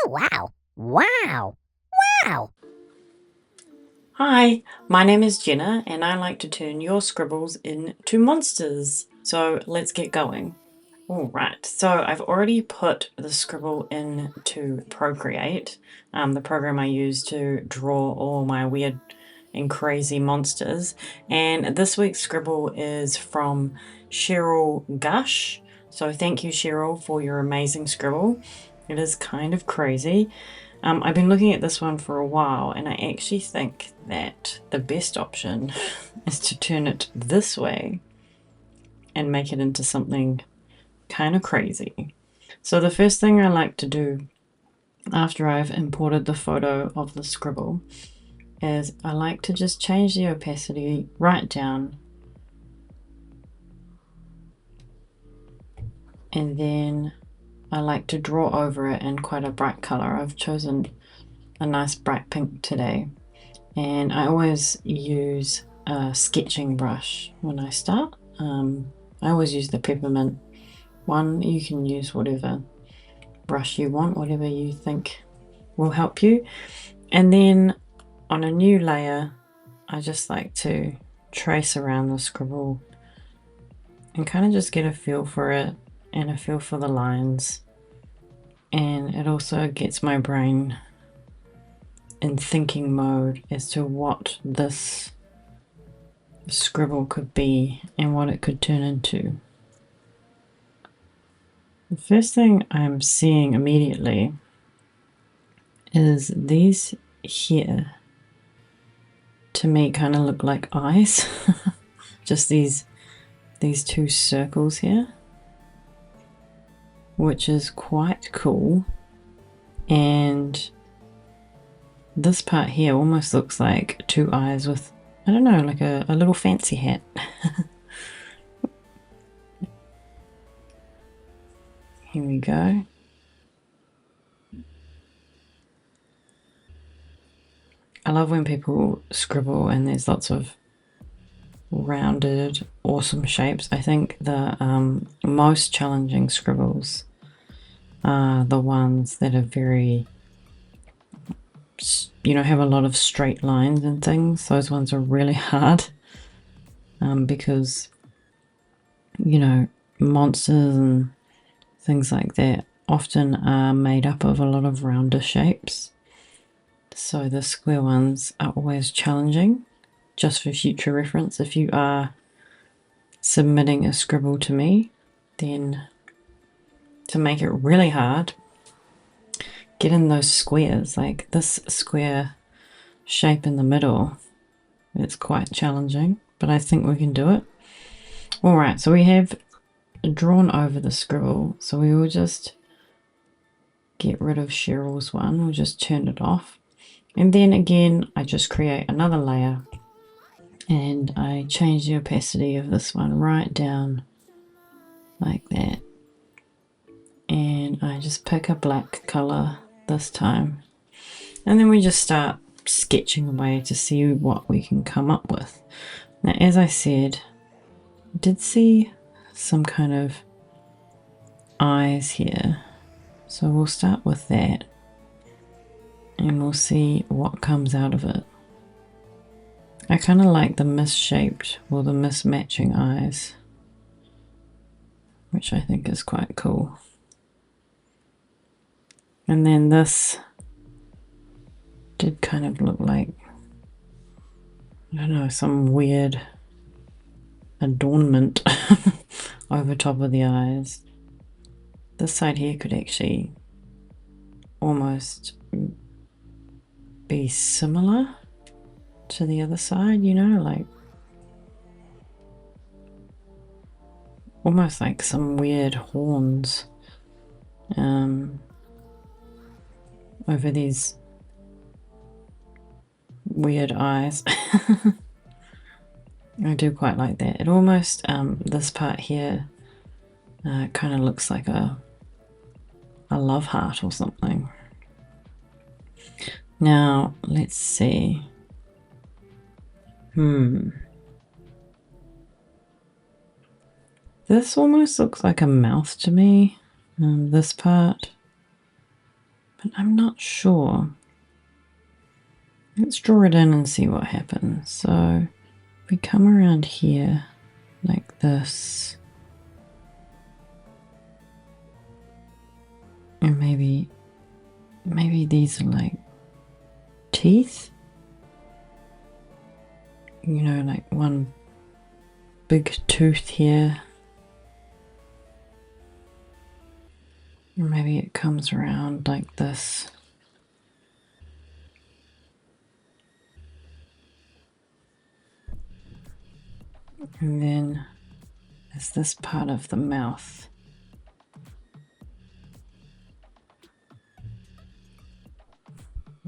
Oh, wow. Wow. Wow. Hi, my name is Jenna and I like to turn your scribbles into monsters. So let's get going. Alright, so I've already put the scribble into Procreate, the program I use to draw all my weird and crazy monsters. And this week's scribble is from Cheryl Gush. So thank you, Cheryl, for your amazing scribble. It is kind of crazy. I've been looking at this one for a while and I actually think that the best option is to turn it this way and make it into something kind of crazy. So the first thing I like to do after I've imported the photo of the scribble is I like to just change the opacity right down, and then I like to draw over it in quite a bright color. I've chosen a nice bright pink today, and I always use a sketching brush when I start. I always use the peppermint one. You can use whatever brush you want, whatever you think will help you. And then on a new layer, I just like to trace around the scribble and kind of just get a feel for it and a feel for the lines. And it also gets my brain in thinking mode as to what this scribble could be and what it could turn into. The first thing I'm seeing immediately is these here to me kind of look like eyes. Just these two circles here, which is quite cool. And this part here almost looks like two eyes with, I don't know, like a little fancy hat. Here we go. I love when people scribble and there's lots of rounded, awesome shapes. I think the most challenging scribbles are the ones that are very, have a lot of straight lines and things. Those ones are really hard because, monsters and things like that often are made up of a lot of rounder shapes. So the square ones are always challenging. Just for future reference, if you are submitting a scribble to me, then to make it really hard, get in those squares, like this square shape in the middle. It's quite challenging, but I think we can do it. All right, so we have drawn over the scribble, so we will just get rid of Cheryl's one. We'll just turn it off. And then again, I just create another layer and I change the opacity of this one right down like that. And I just pick a black color this time. And then we just start sketching away to see what we can come up with. Now, as I said, I did see some kind of eyes here. So we'll start with that. And we'll see what comes out of it. I kind of like the misshaped or the mismatching eyes, which I think is quite cool. And then this did kind of look like, I don't know, some weird adornment over top of the eyes. This side here could actually almost be similar to the other side, like almost like some weird horns over these weird eyes. I do quite like that. It almost, this part here kind of looks like a love heart or something. Now, let's see. This almost looks like a mouth to me, this part. but I'm not sure. Let's draw it in and see what happens. So if we come around here like this, and maybe these are like teeth, you know, like one big tooth here. Or maybe it comes around like this. And then there's this part of the mouth.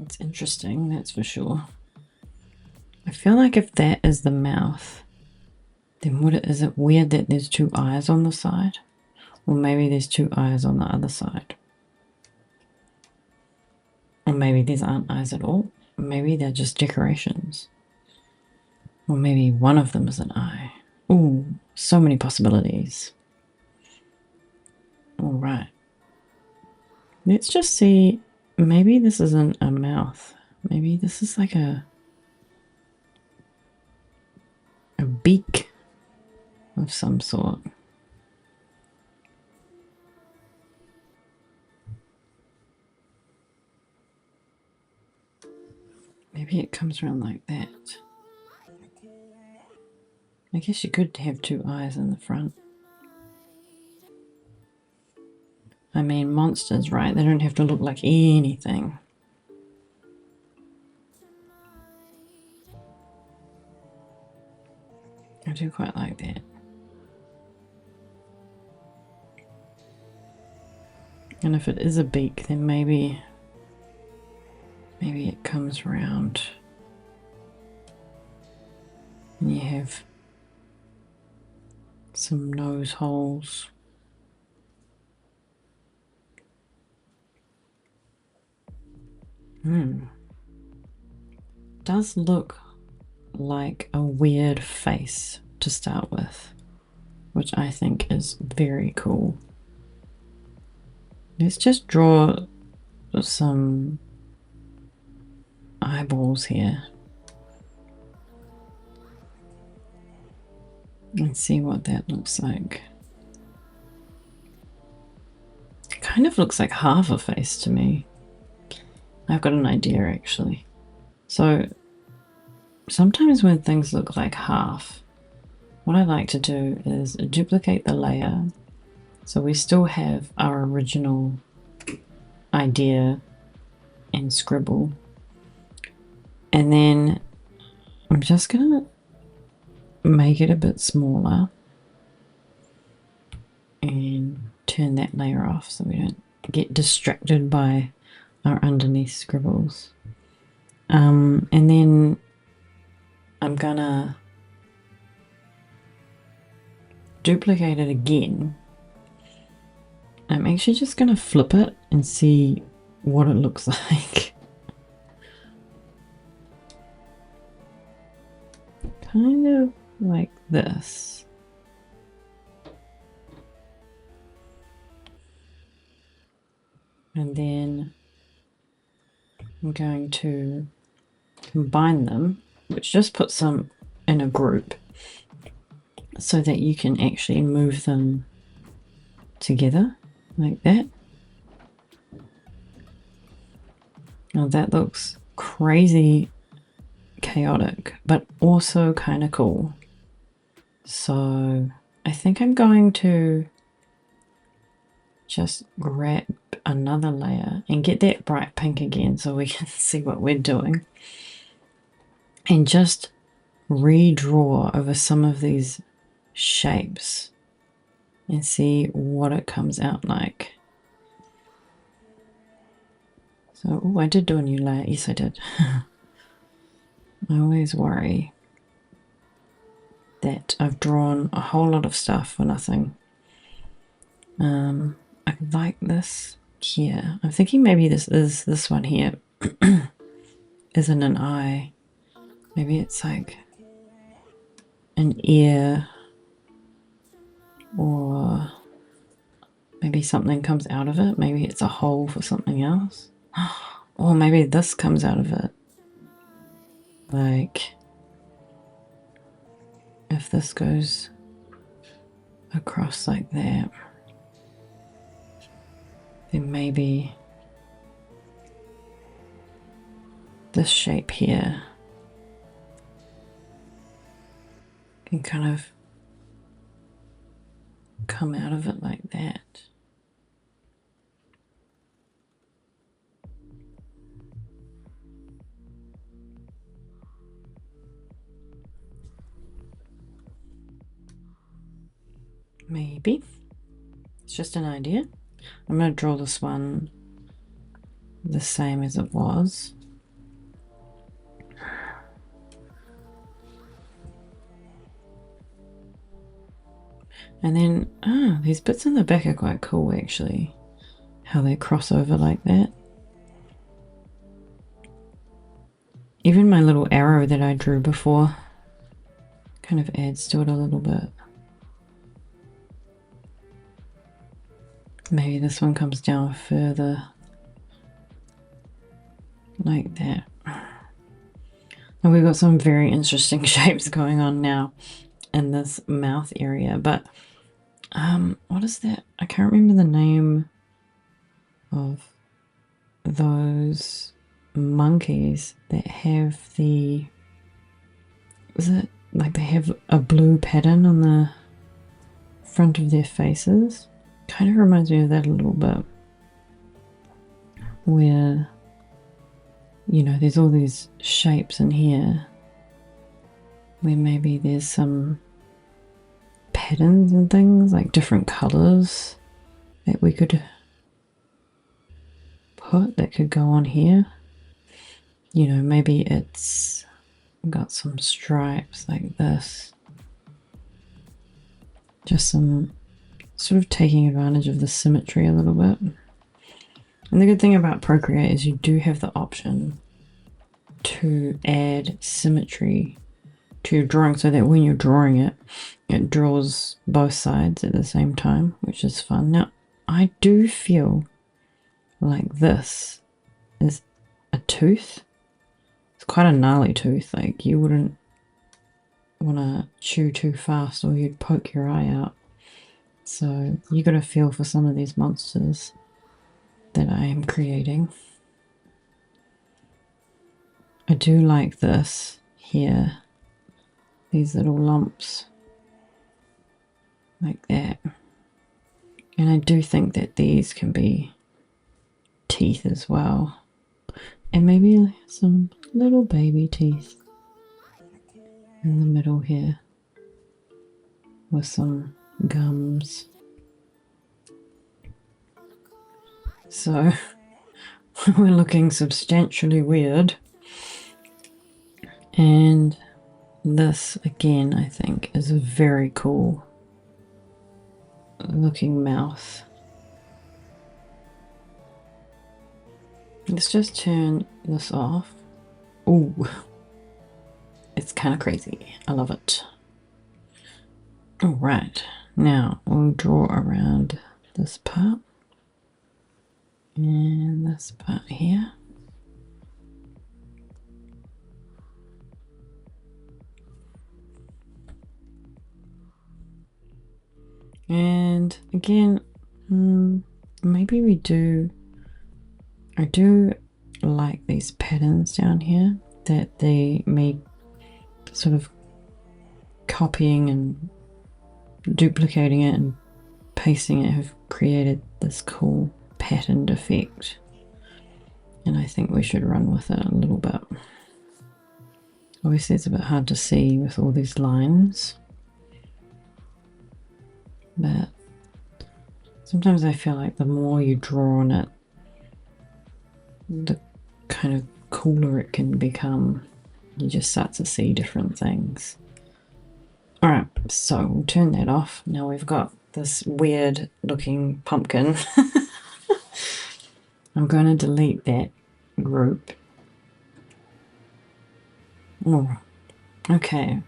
It's interesting, that's for sure. I feel like if that is the mouth, then is it weird that there's two eyes on the side? Or maybe there's two eyes on the other side. Or maybe these aren't eyes at all. Maybe they're just decorations. Or maybe one of them is an eye. Ooh, so many possibilities. All right. Let's just see. Maybe this isn't a mouth. Maybe this is like a beak of some sort. Maybe it comes around like that. I guess you could have two eyes in the front. I mean, monsters, right? They don't have to look like anything. I do quite like that. And if it is a beak, then maybe it comes around and you have some nose holes. Does look like a weird face to start with, which I think is very cool. Let's just draw some eyeballs here and see what that looks like. It kind of looks like half a face to me. I've got an idea actually. So sometimes when things look like half, what I like to do is duplicate the layer so we still have our original idea in Scribble, and then I'm just gonna make it a bit smaller and turn that layer off so we don't get distracted by our underneath scribbles. And then I'm gonna duplicate it again. I'm actually just gonna flip it and see what it looks like. Kind of like this. And then I'm going to combine them, which just puts them in a group so that you can actually move them together like that. Now that looks crazy chaotic, but also kind of cool. So I think I'm going to just grab another layer and get that bright pink again so we can see what we're doing, and just redraw over some of these shapes and see what it comes out like. So, oh, I did do a new layer. Yes, I did. I always worry that I've drawn a whole lot of stuff for nothing. I like this here. I'm thinking maybe this one here isn't an eye. Maybe it's like an ear, or maybe something comes out of it. Maybe it's a hole for something else. Or maybe this comes out of it. Like, if this goes across like that, then maybe this shape here can kind of come out of it like that. Maybe. It's just an idea. I'm going to draw this one the same as it was. And then, these bits in the back are quite cool actually. How they cross over like that. Even my little arrow that I drew before kind of adds to it a little bit. Maybe this one comes down further like that. And we've got some very interesting shapes going on now in this mouth area, but what is that? I can't remember the name of those monkeys that have the, is it like they have a blue pattern on the front of their faces? Kind of reminds me of that a little bit, where, you know, there's all these shapes in here where maybe there's some patterns and things, like different colors that we could put that could go on here. You know, maybe it's got some stripes like this. Just some sort of taking advantage of the symmetry a little bit. And the good thing about Procreate is you do have the option to add symmetry to your drawing so that when you're drawing it, it draws both sides at the same time, which is fun. Now, I do feel like this is a tooth. It's quite a gnarly tooth. Like, you wouldn't want to chew too fast or you'd poke your eye out. So you got to feel for some of these monsters that I am creating. I do like this here. These little lumps like that. And I do think that these can be teeth as well. And maybe some little baby teeth in the middle here with some gums. So we're looking substantially weird. And this again, I think, is a very cool looking mouth. Let's just turn this off. Ooh, it's kind of crazy. I love it. All right, now we'll draw around this part and this part here. And again, maybe we do, I do like these patterns down here that they make sort of copying and duplicating it and pasting it have created this cool patterned effect. And I think we should run with it a little bit. Obviously it's a bit hard to see with all these lines, but sometimes I feel like the more you draw on it, the kind of cooler it can become. You just start to see different things. Alright, so we'll turn that off. Now we've got this weird looking pumpkin. I'm going to delete that group. Oh, okay.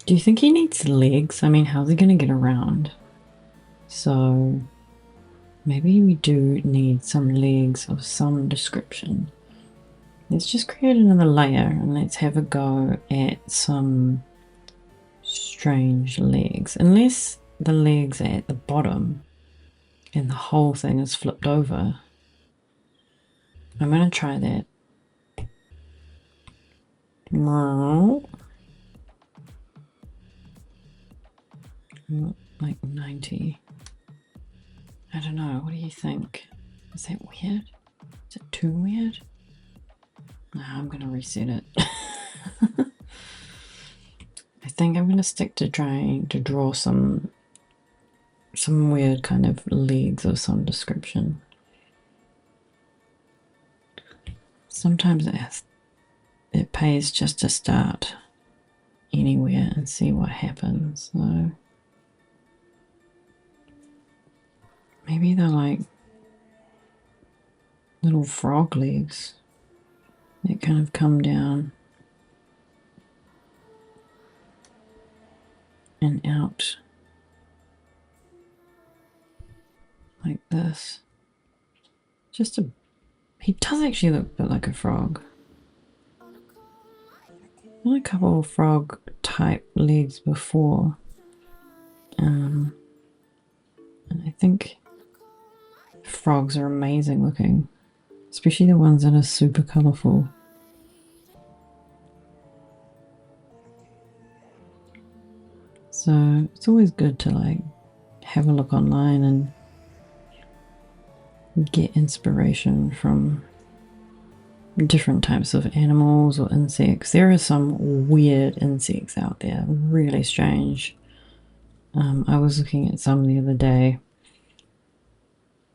Do you think he needs legs? I mean, how's he going to get around? So maybe we do need some legs of some description. Let's just create another layer and let's have a go at some strange legs. Unless the legs are at the bottom and the whole thing is flipped over. I'm going to try that. Like 90. I don't know. What do you think? Is that weird? Is it too weird? No, I'm going to reset it. I think I'm going to stick to trying to draw some weird kind of legs of some description. Sometimes it pays just to start anywhere and see what happens. So maybe they're like little frog legs that kind of come down and out like this. He does actually look a bit like a frog. I've done a couple of frog type legs before. And I think frogs are amazing looking, especially the ones that are super colourful. So it's always good to like have a look online and get inspiration from different types of animals or insects. There are some weird insects out there, really strange. I was looking at some the other day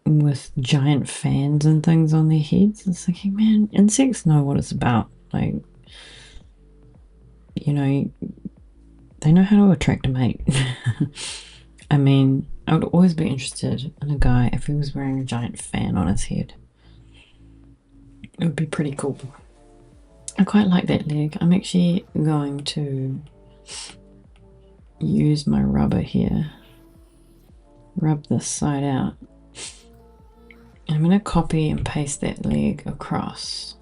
with giant fans and things on their heads. It's thinking, man, insects know what it's about. Like, you know, they know how to attract a mate. I mean, I would always be interested in a guy if he was wearing a giant fan on his head. It would be pretty cool. I quite like that leg. I'm actually going to use my rubber here. Rub this side out. I'm going to copy and paste that leg across.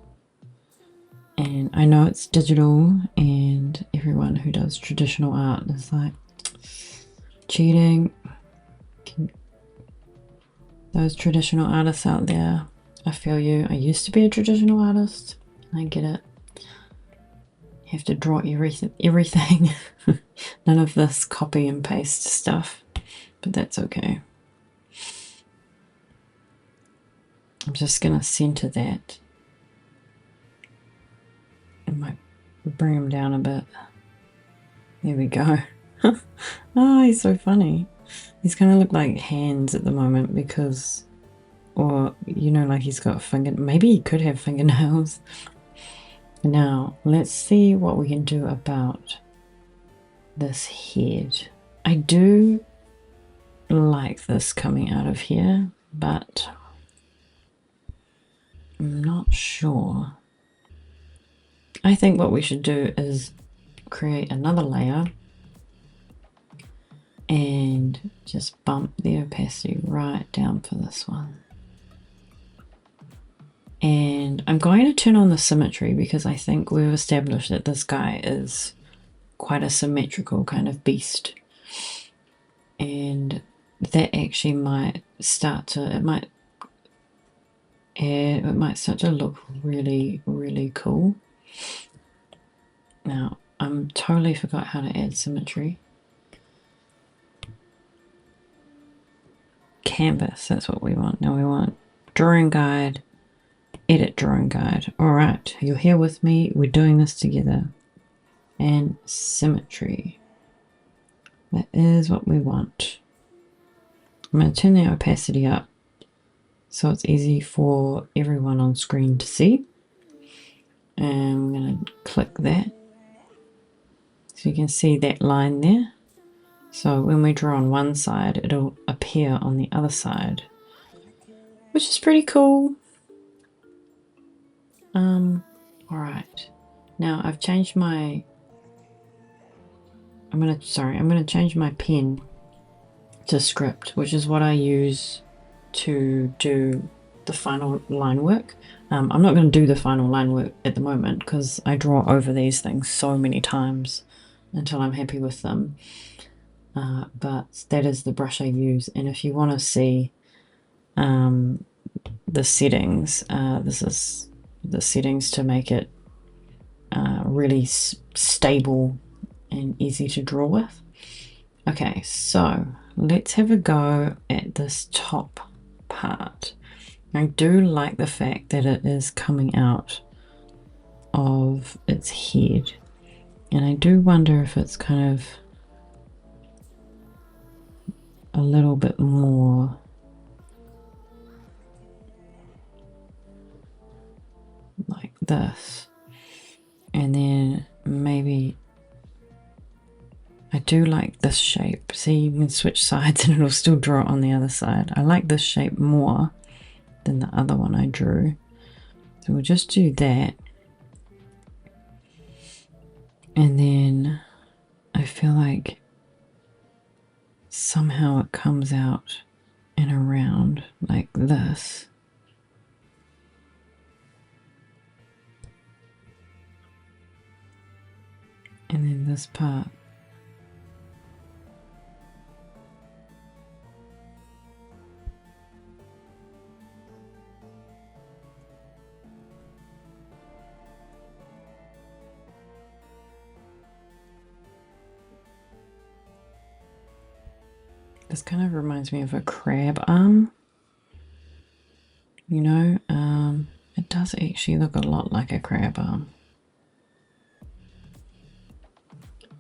And I know it's digital and everyone who does traditional art is like, cheating. Those traditional artists out there, I feel you. I used to be a traditional artist. I get it. You have to draw everything. None of this copy and paste stuff, but that's okay. I'm just going to center that. I might bring him down a bit. There we go. Oh, he's so funny. He's kind of look like hands at the moment because, or, you know, like he's got maybe he could have fingernails. Now, let's see what we can do about this head. I do like this coming out of here, but I'm not sure. I think what we should do is create another layer and just bump the opacity right down for this one. And I'm going to turn on the symmetry because I think we've established that this guy is quite a symmetrical kind of beast. And that actually might start to, it might start to look really, really cool. Now, I totally forgot how to add symmetry. Canvas, that's what we want. Now we want drawing guide, edit drawing guide. All right, you're here with me. We're doing this together. And symmetry. That is what we want. I'm going to turn the opacity up so it's easy for everyone on screen to see. And I'm going to click that. So you can see that line there. So when we draw on one side, it'll appear on the other side, which is pretty cool. All right. Now I've changed my. I'm gonna change my pen to script, which is what I use to do the final line work. I'm not going to do the final line work at the moment because I draw over these things so many times until I'm happy with them. But that is the brush I use, and if you want to see the settings, this is the settings to make it really stable and easy to draw with. Okay, so let's have a go at this top part. I do like the fact that it is coming out of its head, and I do wonder if it's kind of a little bit more like this, and then maybe I do like this shape. See, you can switch sides and it'll still draw it on the other side. I like this shape more than the other one I drew, so we'll just do that. And then I feel like somehow it comes out and around like this. And then this part. This kind of reminds me of a crab arm, you know. It does actually look a lot like a crab arm.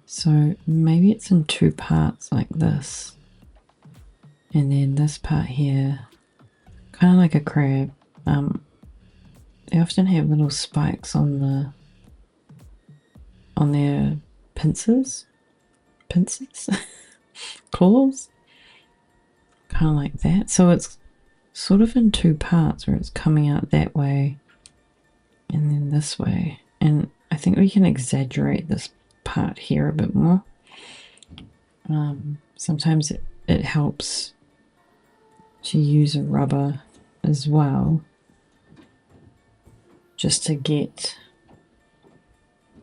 So maybe it's in two parts like this, and then this part here, kind of like a crab. They often have little spikes on their pincers, claws. Kind of like that. So it's sort of in two parts where it's coming out that way and then this way. And I think we can exaggerate this part here a bit more. Sometimes it helps to use a rubber as well, just to get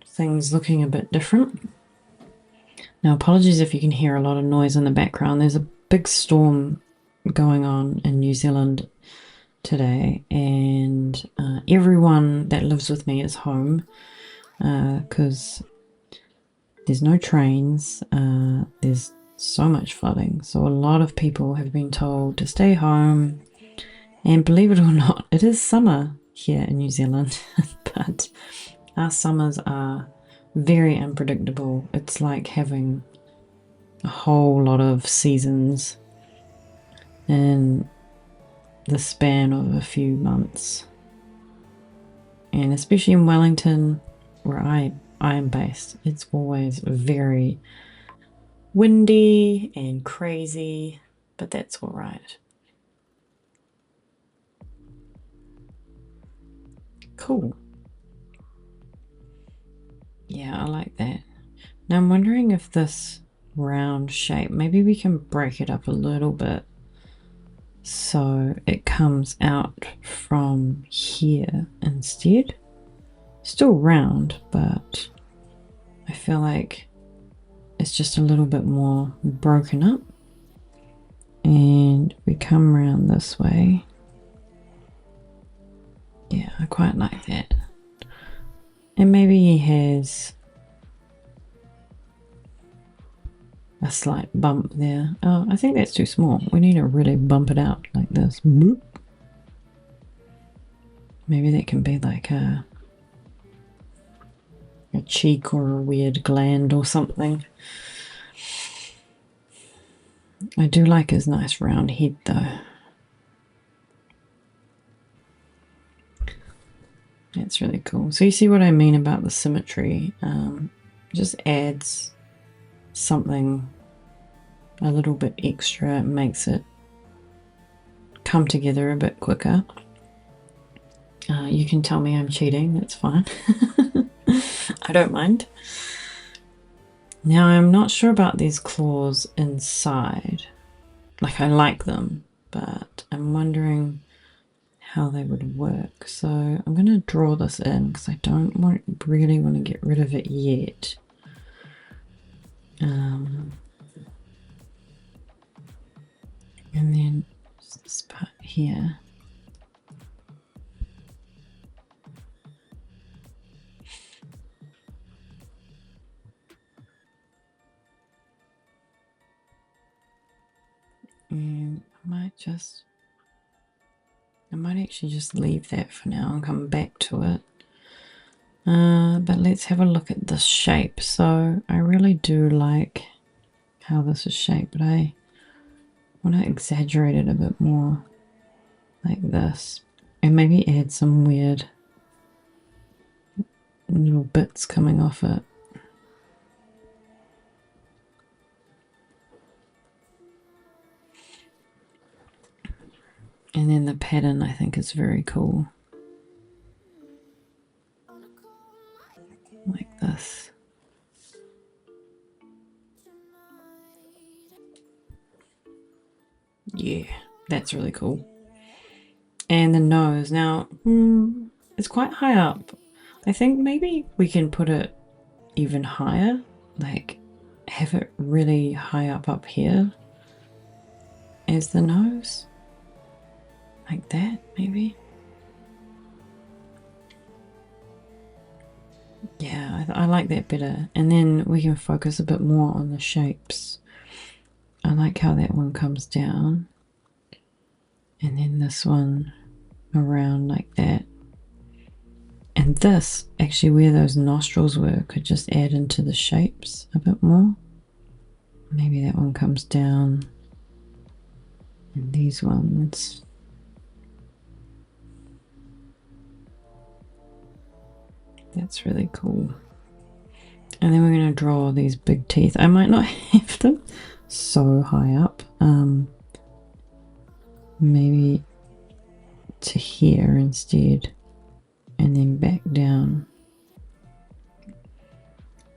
things looking a bit different. Now, apologies if you can hear a lot of noise in the background. There's a big storm going on in New Zealand today, and everyone that lives with me is home because there's no trains. There's so much flooding, so a lot of people have been told to stay home. And believe it or not, it is summer here in New Zealand, but our summers are very unpredictable. It's like having a whole lot of seasons in the span of a few months. And especially in Wellington, where I am based, it's always very windy and crazy, but that's all right. Cool. Yeah, I like that. Now I'm wondering if this round shape, maybe we can break it up a little bit so it comes out from here instead. Still round, but I feel like it's just a little bit more broken up. And we come around this way. Yeah, I quite like that. And maybe he has a slight bump there. Oh, I think that's too small. We need to really bump it out like this. Boop. Maybe that can be like a cheek or a weird gland or something. I do like his nice round head though. That's really cool. So you see what I mean about the symmetry. Just adds something a little bit extra. It makes it come together a bit quicker. You can tell me I'm cheating. That's fine. I don't mind. Now I'm not sure about these claws inside. Like, I like them, but I'm wondering how they would work. So I'm going to draw this in because I don't really want to get rid of it yet. And then this part here. And I might actually just leave that for now and come back to it. But let's have a look at this shape. So I really do like how this is shaped, but I want to exaggerate it a bit more like this. And maybe add some weird little bits coming off it. And then the pattern I think is very cool. Like this. Yeah, that's really cool. And the nose. Now, it's quite high up. I think maybe we can put it even higher. Like, have it really high up here as the nose. Like that, maybe. Yeah, I like that better. And then we can focus a bit more on the shapes. I like how that one comes down. And then this one around like that. And this, actually where those nostrils were, could just add into the shapes a bit more. Maybe that one comes down. And these ones. That's really cool. And then we're going to draw these big teeth. I might not have them so high up. Maybe to here instead. And then back down.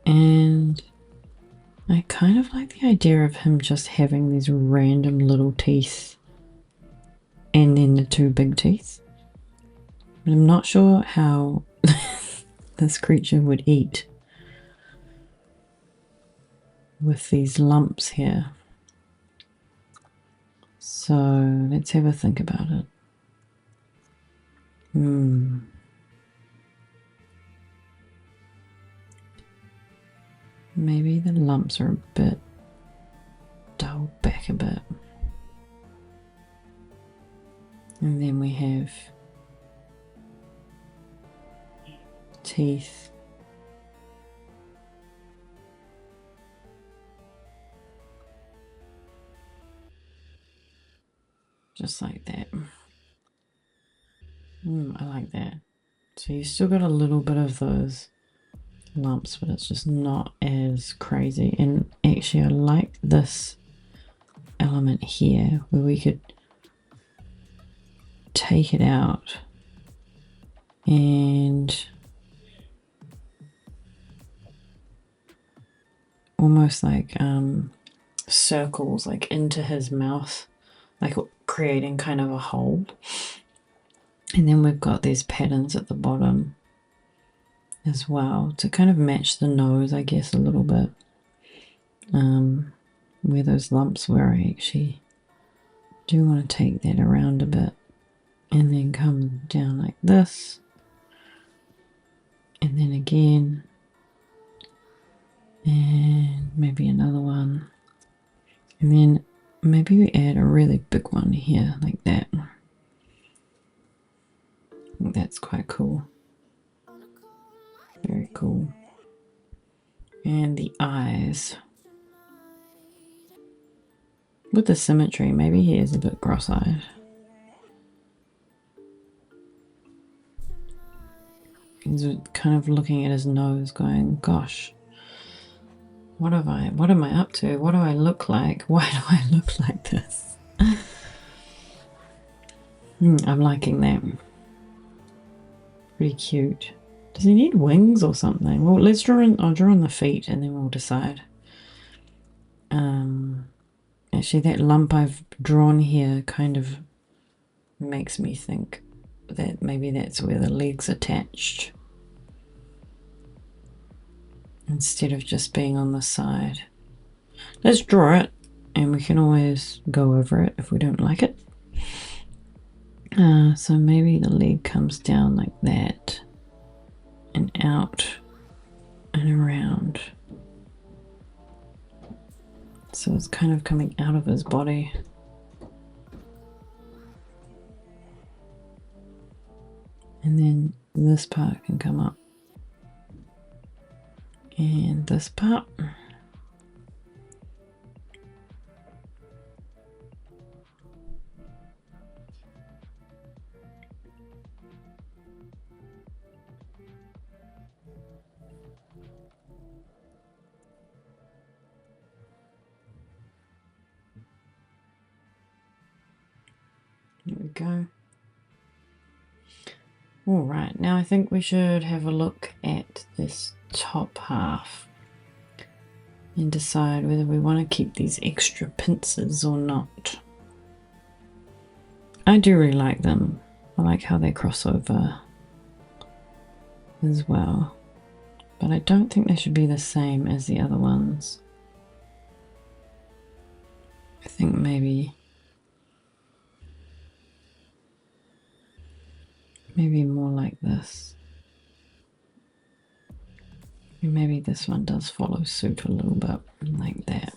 And I kind of like the idea of him just having these random little teeth. And then the two big teeth. But I'm not sure how this creature would eat with these lumps here. So let's have a think about it. Maybe the lumps are a bit dulled back a bit. And then we have teeth. Just like that. I like that. So you still got a little bit of those lumps, but it's just not as crazy. And actually I like this element here where we could take it out and almost like circles like into his mouth, like creating kind of a hole. And then we've got these patterns at the bottom as well to kind of match the nose, I guess, a little bit. Where those lumps were, I actually do want to take that around a bit and then come down like this. And then again. And maybe another one. And then maybe we add a really big one here like that. I think that's quite cool. Very cool. And the eyes. With the symmetry, maybe he is a bit cross-eyed. He's kind of looking at his nose going, gosh, what am I up to? What do I look like? Why do I look like this? I'm liking that. Pretty cute. Does he need wings or something? Well, let's draw in, I'll draw on the feet and then we'll decide. Actually that lump I've drawn here kind of makes me think that maybe that's where the leg's attached instead of just being on the side. Let's draw it, and we can always go over it if we don't like it. So maybe the leg comes down like that and out and around. So it's kind of coming out of his body. And then this part can come up. And this part. There we go. All right, now I think we should have a look at this top half and decide whether we want to keep these extra pincers or not. I do really like them. I like how they cross over as well, but I don't think they should be the same as the other ones. I think maybe more like this. Maybe this one does follow suit a little bit like that.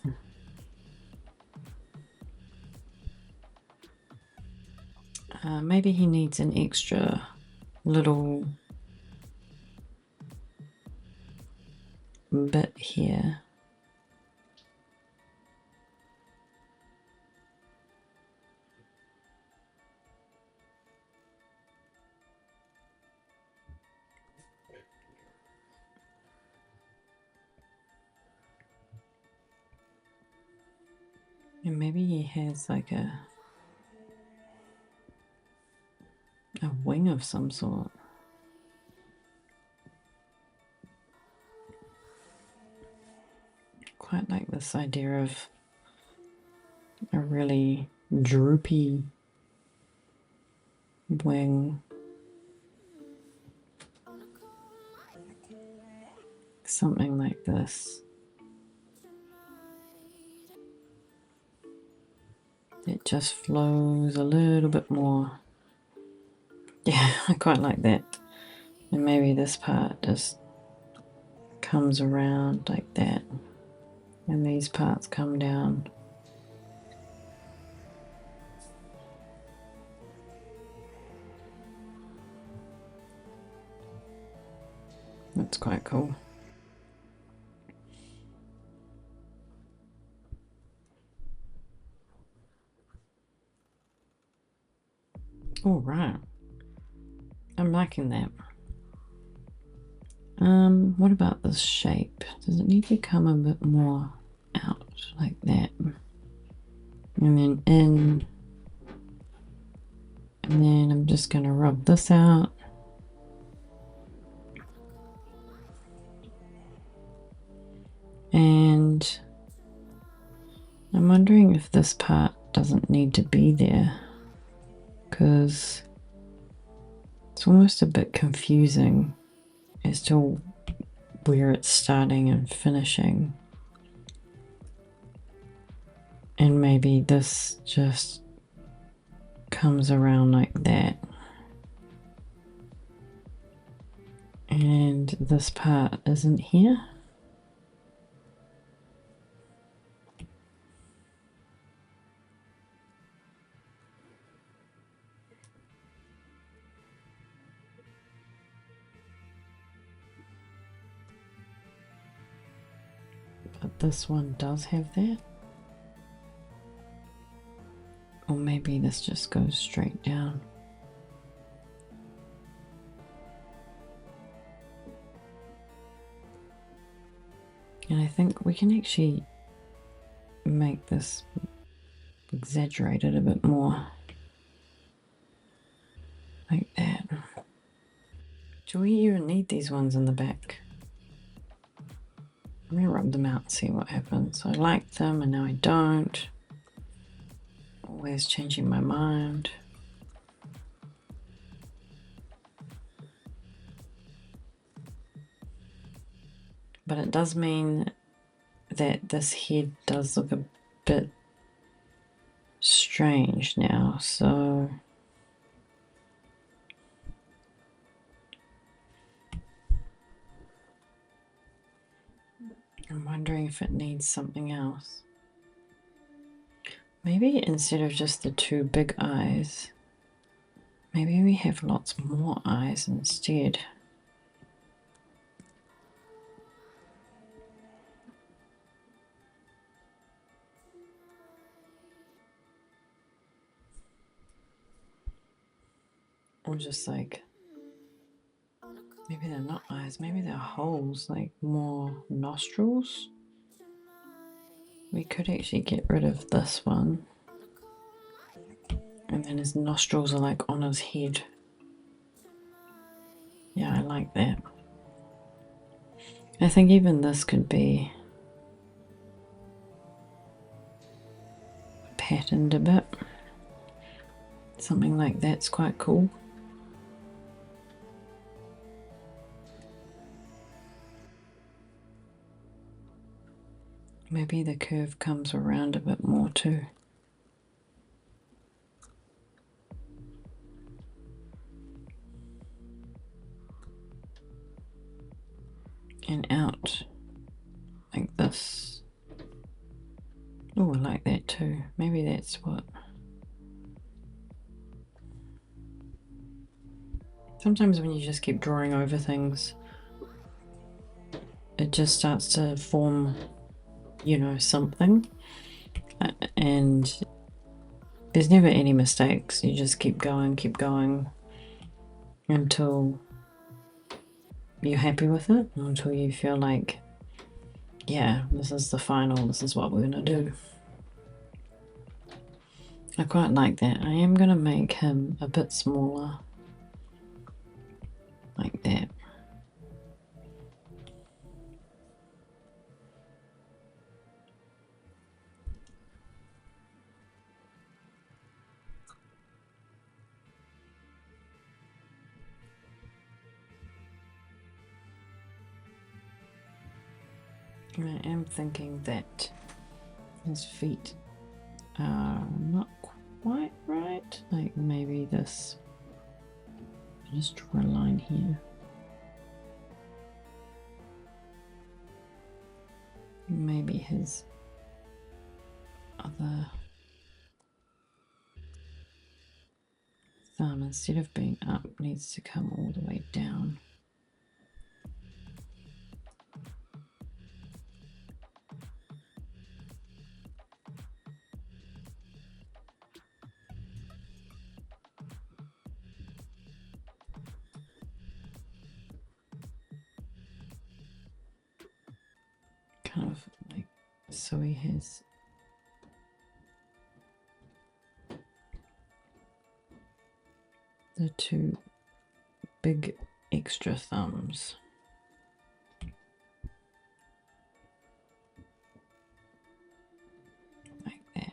Maybe he needs an extra little bit here. And maybe he has like a wing of some sort. Quite like this idea of a really droopy wing. Something like this. It just flows a little bit more. Yeah, I quite like that. And maybe this part just comes around like that. And these parts come down. That's quite cool. All right. I'm liking that. What about this shape? Does it need to come a bit more out like that? And then in. And then I'm just going to rub this out. And I'm wondering if this part doesn't need to be there, because it's almost a bit confusing as to where it's starting and finishing. And maybe this just comes around like that. And this part isn't here. But this one does have that. Or maybe this just goes straight down. And I think we can actually make this exaggerated a bit more. Like that. Do we even need these ones in the back? Let me rub them out and see what happens. I liked them and now I don't. Always changing my mind. But it does mean that this head does look a bit strange now, so I'm wondering if it needs something else. Maybe instead of just the two big eyes, maybe we have lots more eyes instead. Or just like, maybe they're not eyes, maybe they're holes, like more nostrils. We could actually get rid of this one. And then his nostrils are like on his head. Yeah, I like that. I think even this could be patterned a bit. Something like that's quite cool. Maybe the curve comes around a bit more too. And out like this. Oh, I like that too. Maybe that's what. Sometimes when you just keep drawing over things, it just starts to form, you know, something. And there's never any mistakes. You just keep going until you're happy with it, until you feel like, yeah, this is the final, this is what we're going to do. I quite like that. I am going to make him a bit smaller, like that. I am thinking that his feet are not quite right. Like maybe this. I'll just draw a line here. Maybe his other thumb, instead of being up, needs to come all the way down. Kind of like, so he has the two big extra thumbs. Like that.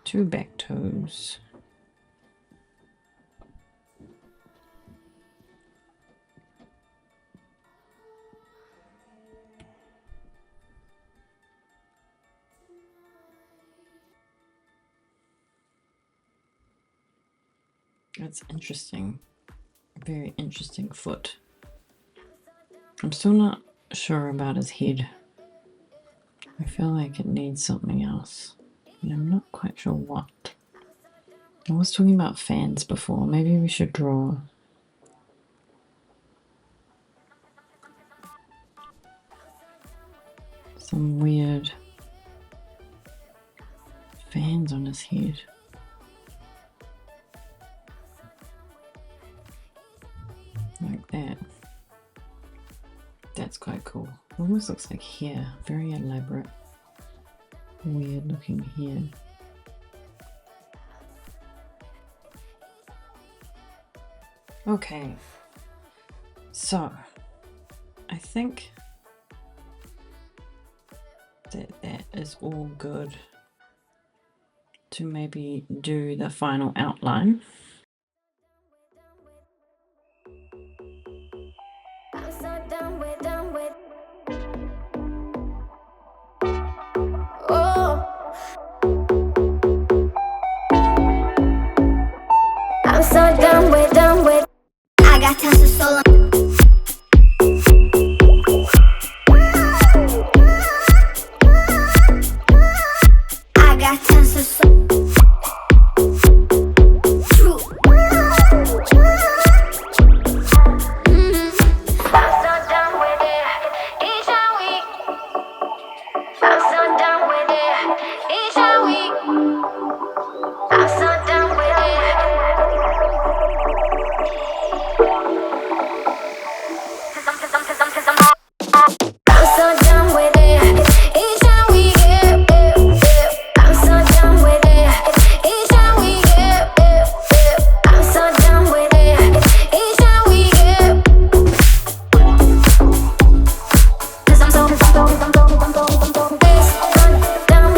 Two back toes. That's interesting. Very interesting foot. I'm still not sure about his head. I feel like it needs something else. And I'm not quite sure what. I was talking about fans before. Maybe we should draw some weird fans on his head. Like that. That's quite cool. Almost looks like hair. Very elaborate. Weird looking hair. Okay. So, I think that is all good to maybe do the final outline. I'm so done with got tons of soul. I got tons of soul. True. I'm so done with it. Each and week. I'm so done with it. Each and week. I'm so done with it. Cause I'm so done with it. Each and week. I'm so done with it. Each and week. I'm so done with it. Each and week. Cause I'm so done with it. Each and week. I'm so done.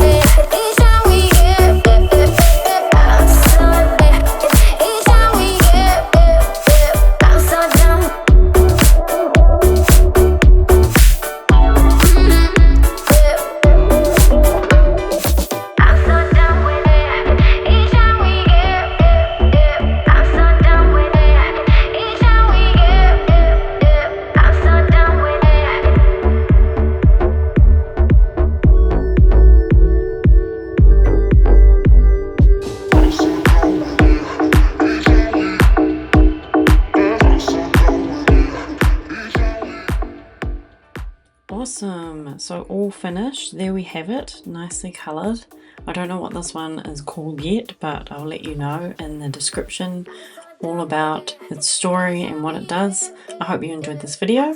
Each and week. I'm so done. I'm so done with it. Each and week. I'm so done with it. Each and week. I'm so done with it. Awesome, so all finished. There we have it, nicely coloured. I don't know what this one is called yet, but I'll let you know in the description all about its story and what it does. I hope you enjoyed this video,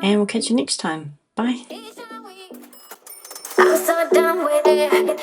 and we'll catch you next time. Bye. I'm so done with it.